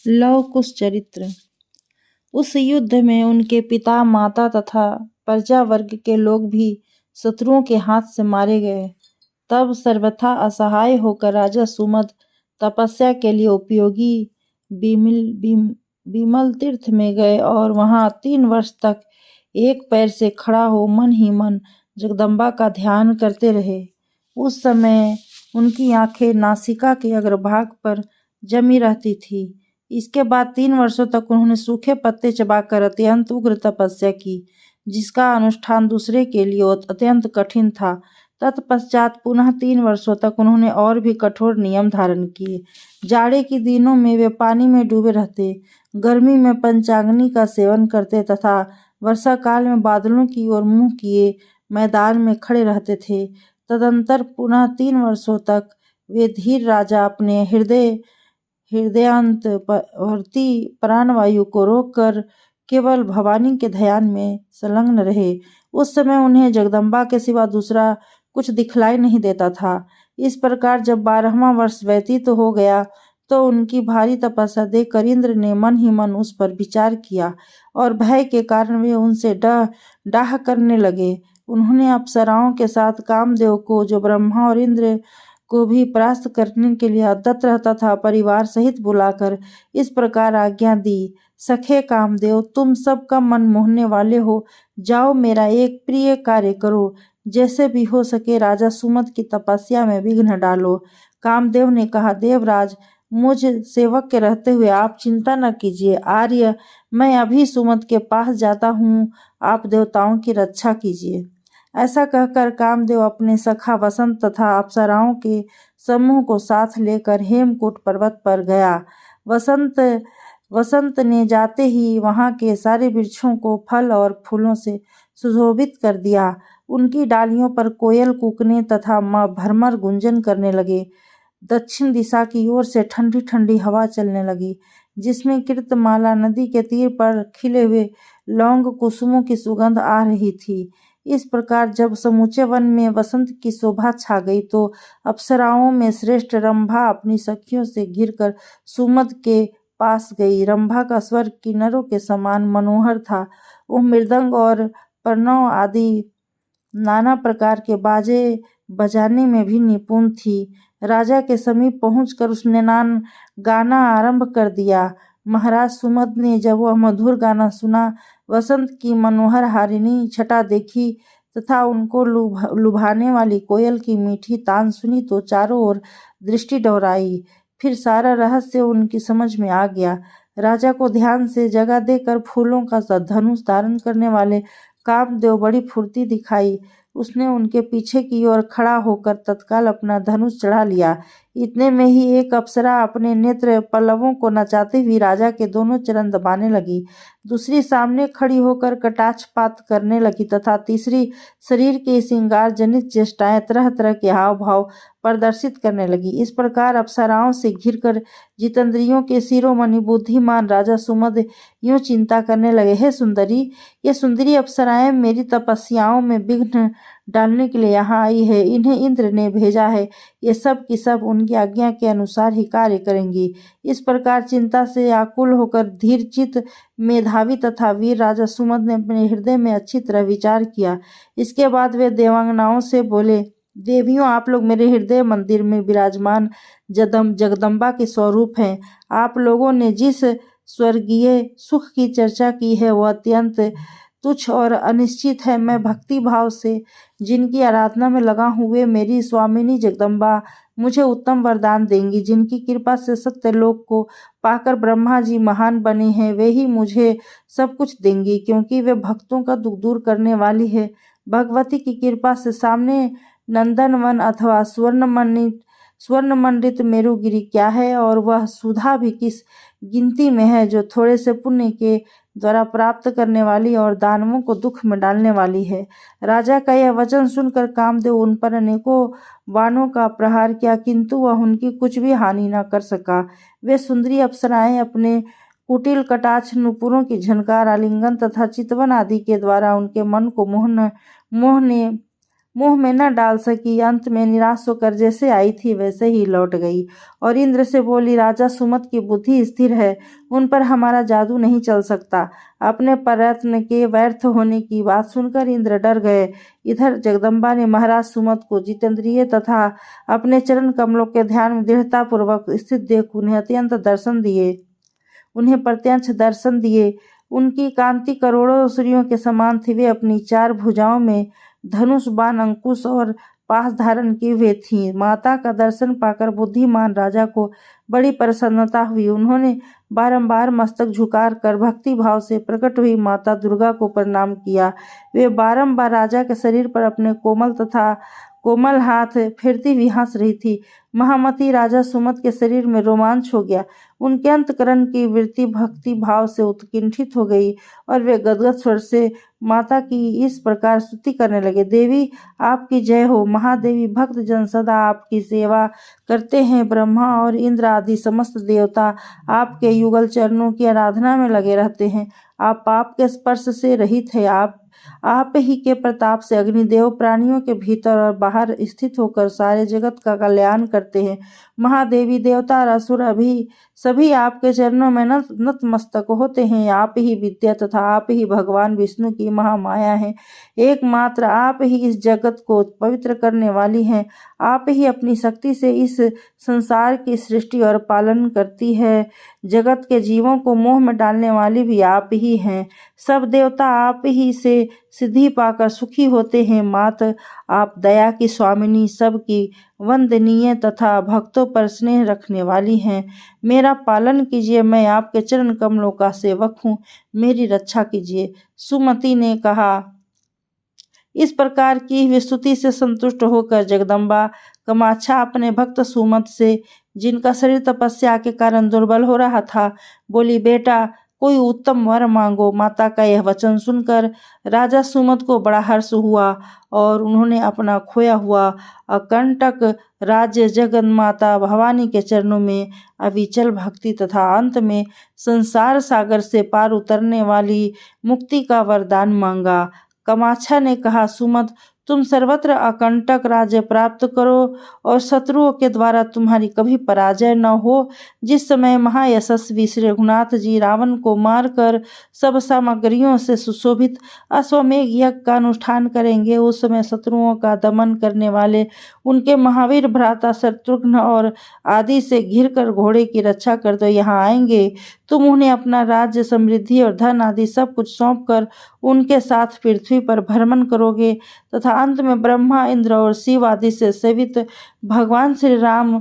Love कुश चरित्र। उस युद्ध में उनके पिता, माता तथा प्रजा वर्ग के लोग भी शत्रुओं के हाथ से मारे गए। तब सर्वथा असहाय होकर राजा सुमद तपस्या के लिए उपयोगी विमल तीर्थ में गए और वहां 3 वर्ष तक एक पैर से खड़ा हो मन ही मन जगदम्बा का ध्यान करते रहे। उस समय उनकी आंखें नासिका के अग्रभाग पर जमी रहती थी। इसके बाद 3 वर्षों तक उन्होंने सूखे पत्ते चबाकर अत्यंत उग्र तपस्या की, जिसका अनुष्ठान दूसरे के लिए अत्यंत कठिन था। तत्पश्चात पुनः 3 वर्षों तक उन्होंने और भी कठोर नियम धारण किए। जाड़े के दिनों में वे पानी में डूबे रहते, गर्मी में पंचाग्नि का सेवन करते तथा वर्षा काल में बादलों की ओर मुंह किए मैदान में खड़े रहते थे। तदंतर पुनः 3 वर्षों तक वे धीर राजा अपने हृदयांतवर्ती प्राणवायु को रोककर केवल भवानी के ध्यान में संलग्न रहे। उस समय उन्हें जगदम्बा के सिवा दूसरा कुछ दिखलाई नहीं देता था। इस प्रकार जब 12वां वर्ष व्यतीत हो गया तो उनकी भारी तपस्या देखकर इंद्र ने मन ही मन उस पर विचार किया और भय के कारण वे उनसे डाह करने लगे। उन्होंने अप्सराओं के साथ कामदेव को, जो ब्रह्मा और इंद्र को भी परास्त करने के लिए अद्यत रहता था, परिवार सहित बुलाकर इस प्रकार आज्ञा दी। सखे कामदेव, तुम सबका मन मोहने वाले हो, जाओ मेरा एक प्रिय कार्य करो। जैसे भी हो सके राजा सुमद की तपस्या में विघ्न डालो। कामदेव ने कहा, देवराज, मुझ सेवक के रहते हुए आप चिंता न कीजिए। आर्य, मैं अभी सुमद के पास जाता हूँ, आप देवताओं की रक्षा कीजिए। ऐसा कहकर कामदेव अपने सखा वसंत तथा अप्सराओं के समूह को साथ लेकर हेमकूट पर्वत पर गया। वसंत ने जाते ही वहां के सारे वृक्षों को फल और फूलों से सुशोभित कर दिया। उनकी डालियों पर कोयल कूकने तथा भ्रमर गुंजन करने लगे। दक्षिण दिशा की ओर से ठंडी ठंडी हवा चलने लगी, जिसमें कीर्तमाला नदी के तीर पर खिले हुए लौंग कुसुमों की सुगंध आ रही थी। इस प्रकार जब समूचे वन में वसंत की शोभा छा गई तो अप्सराओं में श्रेष्ठ रंभा अपनी सखियों से घिरकर सुमद के पास गई। रंभा का स्वर किन्नरों के समान मनोहर था। वह मृदंग और प्रणव आदि नाना प्रकार के बाजे बजाने में भी निपुण थी। राजा के समीप पहुंचकर उसने गाना आरंभ कर दिया। महाराज सुमद ने जब वह मधुर गाना सुना, वसंत की मनोहर हारिणी छटा देखी तथा उनको लुभाने वाली कोयल की मीठी तान सुनी तो चारों ओर दृष्टि डोराई। फिर सारा रहस्य उनकी समझ में आ गया। राजा को ध्यान से जगह देकर फूलों का धनुष धारण करने वाले कामदेव बड़ी फुर्ती दिखाई। उसने उनके पीछे की ओर खड़ा होकर तत्काल अपना धनुष चढ़ा लिया। इतने में ही एक अप्सरा अपने नेत्र पल्लवों को नचाती हुई राजा के दोनों चरण दबाने लगी। दूसरी सामने खड़ी होकर कटाक्षपात करने लगी तथा तीसरी शरीर के श्रृंगार जनित चेष्टाएं, तरह तरह के हाव भाव प्रदर्शित करने लगी। इस प्रकार अप्सराओं से घिरकर जितेंद्रियों के शिरोमणि बुद्धिमान राजा सुमद यूं चिंता करने लगे, हे सुंदरी, ये सुंदरी अप्सराएं मेरी तपस्याओं में विघ्न डालने के लिए यहाँ आई है। इन्हें इंद्र ने भेजा है। ये सब की सब उनकी आज्ञा के अनुसार ही कार्य करेंगी। इस प्रकार चिंता से आकुल होकर धीर चित, मेधावी तथा वीर राजा सुमद ने अपने हृदय में अच्छी तरह विचार किया। इसके बाद वे देवांगनाओं से बोले, देवियों, आप लोग मेरे हृदय मंदिर में विराजमान जगदम्बा के स्वरूप हैं। आप लोगों ने जिस स्वर्गीय सुख की चर्चा की है वह अत्यंत तुच्छ और अनिश्चित है। मैं भक्ति भाव से जिनकी आराधना में लगा हूँ वे मेरी स्वामिनी जगदम्बा मुझे उत्तम वरदान देंगी। जिनकी कृपा से सत्यलोक को पाकर ब्रह्मा जी महान बने हैं, वे ही मुझे सब कुछ देंगी, क्योंकि वे भक्तों का दुख दूर करने वाली है। भगवती की कृपा से सामने नंदनवन अथवा स्वर्णमंडित मेरुगिरी क्या है, और वह सुधा भी किस गिनती में है, जो थोड़े से पुण्य के द्वारा प्राप्त करने वाली और दानवों को दुख में डालने वाली है। राजा का यह वचन सुनकर कामदेव उन पर अनेकों बाणों का प्रहार किया, किंतु वह उनकी कुछ भी हानि न कर सका। वे सुंदरी अप्सराएं अपने कुटिल कटाक्ष, नुपुरों की झनकार, आलिंगन तथा चितवन आदि के द्वारा उनके मन को मोहने मुंह में न डाल सकी। अंत में निराश होकर जैसे आई थी वैसे ही लौट गई और इंद्र से बोली, राजा सुमत की बुद्धि स्थिर है, उन पर हमारा जादू नहीं चल सकता। अपने प्रयत्न के व्यर्थ होने की बात सुनकर इंद्र डर गए। इधर जगदम्बा ने महाराज सुमत को जितेंद्रिय तथा अपने चरण कमलों के ध्यान में दृढ़ता पूर्वक स्थित देख उन्हें प्रत्यक्ष दर्शन दिए। उनकी कांति करोड़ों सूर्यों के समान थी। वे अपनी 4 भुजाओं में धनुष, बाण, अंकुश और पाश धारण किए हुए थीं। माता का दर्शन पाकर बुद्धिमान राजा को बड़ी प्रसन्नता हुई। उन्होंने बारंबार मस्तक झुकाकर भक्ति भाव से प्रकट हुई माता दुर्गा को प्रणाम किया। वे बारंबार राजा के शरीर पर अपने कोमल हाथ फेरती हुई हंस रही थी। महामती राजा सुमत के शरीर में रोमांच हो गया। उनके अंतकरण की वृत्ति भक्ति भाव से उत्कंठित हो गई और वे गदगद स्वर से माता की इस प्रकार स्तुति करने लगे, देवी आपकी जय हो। महादेवी, भक्त जन सदा आपकी सेवा करते हैं। ब्रह्मा और इंद्र आदि समस्त देवता आपके युगल चरणों की आराधना में लगे रहते हैं। आप पाप के स्पर्श से रहित है। आप ही के प्रताप से अग्निदेव प्राणियों के भीतर और बाहर स्थित होकर सारे जगत का कल्याण करते हैं। महादेवी, देवता और असुर अभी सभी आपके चरणों में नतमस्तक होते हैं। आप ही विद्या तथा आप ही भगवान विष्णु की महामाया हैं। एकमात्र आप ही इस जगत को पवित्र करने वाली हैं। आप ही अपनी शक्ति से इस संसार की सृष्टि और पालन करती है। जगत के जीवों को मोह में डालने वाली भी आप ही हैं। सब देवता आप ही से सिद्धि पाकर सुखी होते हैं। मात आप दया की स्वामिनी, सबकी वंदनीय तथा भक्तों पर स्नेह रखने वाली हैं। मेरा पालन कीजिए, मैं आपके चरण कमलों का सेवक हूँ, मेरी रक्षा कीजिए। सुमति ने कहा। इस प्रकार की विस्तुति से संतुष्ट होकर जगदम्बा कामाक्षा अपने भक्त सुमत से, जिनका शरीर तपस्या के कारण दुर्बल हो रहा था, बोली, बेटा कोई उत्तम वर मांगो। माता का यह वचन सुनकर राजा सुमत को बड़ा हर्ष हुआ और उन्होंने अपना खोया हुआ अकंटक राज्य जगन माता भवानी के चरणों में अविचल भक्ति तथा अंत में संसार सागर से पार उतरने वाली मुक्ति का वरदान मांगा। कामाक्षा ने कहा, सुमत तुम सर्वत्र अकंटक राज्य प्राप्त करो और शत्रुओं के द्वारा तुम्हारी कभी पराजय न हो। जिस समय महायशस्वी श्री रघुनाथ जी रावण को मारकर सब सामग्रियों से सुशोभित अश्वमेघ यज्ञ का अनुष्ठान करेंगे, उस समय शत्रुओं का दमन करने वाले उनके महावीर भ्राता शत्रुघ्न और आदि से घिरकर घोड़े की रक्षा करते यहाँ आएंगे। तुम उन्हें अपना राज्य, समृद्धि और धन आदि सब कुछ सौंपकर उनके साथ पृथ्वी पर भ्रमण करोगे तथा अंत में ब्रह्मा, इंद्र और शिव आदि से सेवित भगवान श्री राम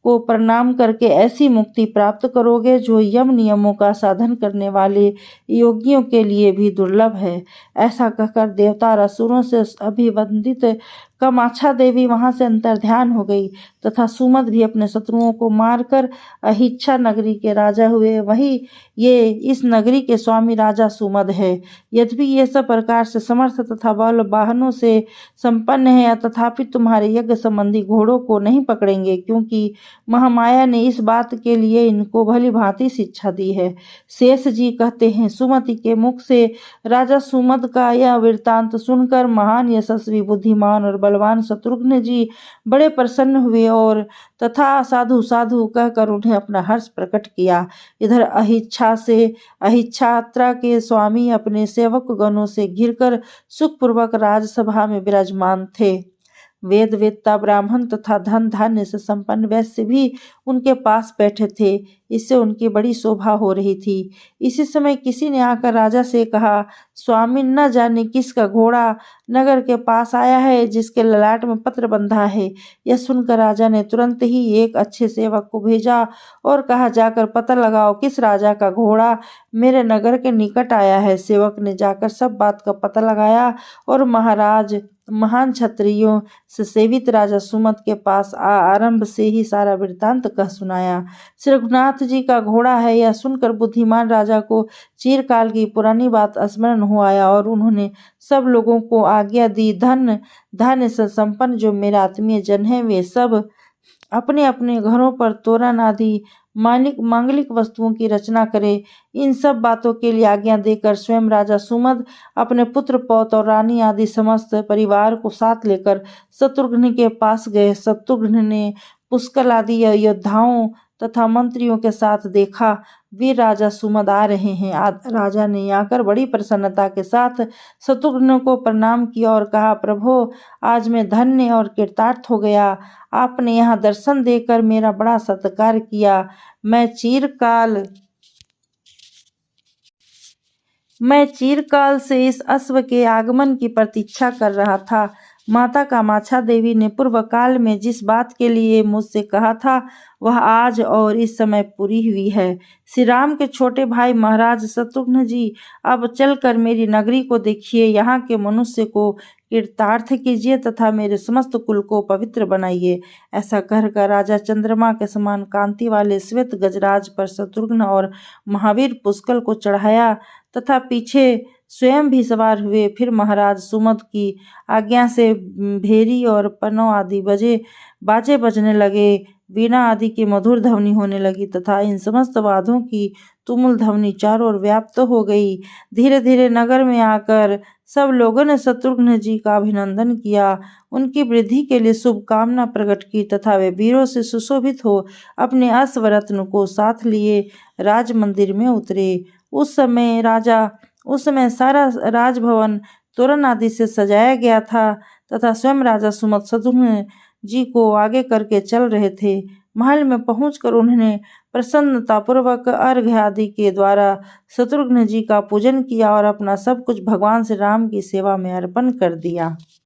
को प्रणाम करके ऐसी मुक्ति प्राप्त करोगे जो यम नियमों का साधन करने वाले योगियों के लिए भी दुर्लभ है। ऐसा कहकर देवता और असुरों से अभिवंदित कामाक्षा देवी वहां से अंतर्ध्यान हो गई तथा सुमत भी अपने शत्रुओं को मारकर अहिच्छा नगरी के राजा हुए। वही ये इस नगरी के स्वामी राजा सुमद है। यद्यपि ये सब प्रकार से समर्थ तथा बल वाहनों से संपन्न है, तथापि तुम्हारे यज्ञ संबंधी घोड़ों को नहीं पकड़ेंगे, क्योंकि महामाया ने इस बात के लिए इनको भली भांति शिक्षा दी है। शेष जी कहते हैं, सुमति के मुख से राजा सुमद का यह वृत्तांत सुनकर महान यशस्वी, बुद्धिमान और बलवान शत्रुघ्न जी बड़े प्रसन्न हुए और तथा साधु साधु कहकर उन्हें अपना हर्ष प्रकट किया। इधर अहिच्छात्रा के स्वामी अपने सेवक गणों से घिरकर सुखपूर्वक राजसभा में विराजमान थे। वेद वेत्ता ब्राह्मण तथा धन धान्य से संपन्न वैश्य भी उनके पास बैठे थे। इससे उनकी बड़ी शोभा हो रही थी। इसी समय किसी ने आकर राजा से कहा, स्वामी, न जाने किसका घोड़ा नगर के पास आया है जिसके ललाट में पत्र बंधा है। यह सुनकर राजा ने तुरंत ही एक अच्छे सेवक को भेजा और कहा, जाकर पता लगाओ किस राजा का घोड़ा मेरे नगर के निकट आया है। सेवक ने जाकर सब बात का पता लगाया और महान क्षत्रियों से सेवित राजा सुमत के पास आरंभ से ही सारा वृत्तांत कह सुनाया। श्री रघुनाथ जी का घोड़ा है, यह सुनकर बुद्धिमान राजा को चिरकाल की पुरानी बात स्मरण हो आया और उन्होंने सब लोगों को आज्ञा दी, धन धान्य से संपन्न जो मेरा आत्मीय जन है वे सब अपने अपने घरों पर तोरण आदि मांगलिक वस्तुओं की रचना करे। इन सब बातों के लिए आज्ञा देकर स्वयं राजा सुमद अपने पुत्र पौत्र और रानी आदि समस्त परिवार को साथ लेकर शत्रुघ्न के पास गए। शत्रुघ्न ने पुष्कल आदि योद्धाओं तथा मंत्रियों के साथ देखा, वीर राजा सुमद आ रहे हैं। राजा ने आकर बड़ी प्रसन्नता के साथ शत्रुघ्न को प्रणाम किया और कहा, प्रभो, आज मैं धन्य और कृतार्थ हो गया। आपने यहाँ दर्शन देकर मेरा बड़ा सत्कार किया। मैं चीरकाल से इस अश्व के आगमन की प्रतीक्षा कर रहा था। माता कामाक्षा देवी ने पूर्व काल में जिस बात के लिए मुझसे कहा था वह आज और इस समय पूरी हुई है। श्री राम के छोटे भाई महाराज शत्रुघ्न जी, अब चलकर मेरी नगरी को देखिए, यहाँ के मनुष्य को कृतार्थ कीजिए तथा मेरे समस्त कुल को पवित्र बनाइए। ऐसा कहकर राजा चंद्रमा के समान कांति वाले श्वेत गजराज पर शत्रुघ्न और महावीर पुष्कल को चढ़ाया तथा पीछे स्वयं भी सवार हुए। फिर महाराज सुमद की आज्ञा से भेरी और पन्नों आदि बाजे बजने लगे, वीणा आदि की मधुर ध्वनि होने लगी तथा इन समस्त वाद्यों की तुमुल ध्वनि चारों ओर व्याप्त हो गई। धीरे धीरे नगर में आकर सब लोगों ने शत्रुघ्न जी का अभिनंदन किया, उनकी वृद्धि के लिए शुभकामना प्रकट की तथा वे वीरों से सुशोभित हो अपने अश्वरत्न को साथ लिए राज मंदिर में उतरे। उस समय सारा राजभवन तोरण आदि से सजाया गया था तथा स्वयं राजा सुमद शत्रुघ्न जी को आगे करके चल रहे थे। महल में पहुंचकर उन्होंने प्रसन्नतापूर्वक अर्घ्य आदि के द्वारा शत्रुघ्न जी का पूजन किया और अपना सब कुछ भगवान श्री राम की सेवा में अर्पण कर दिया।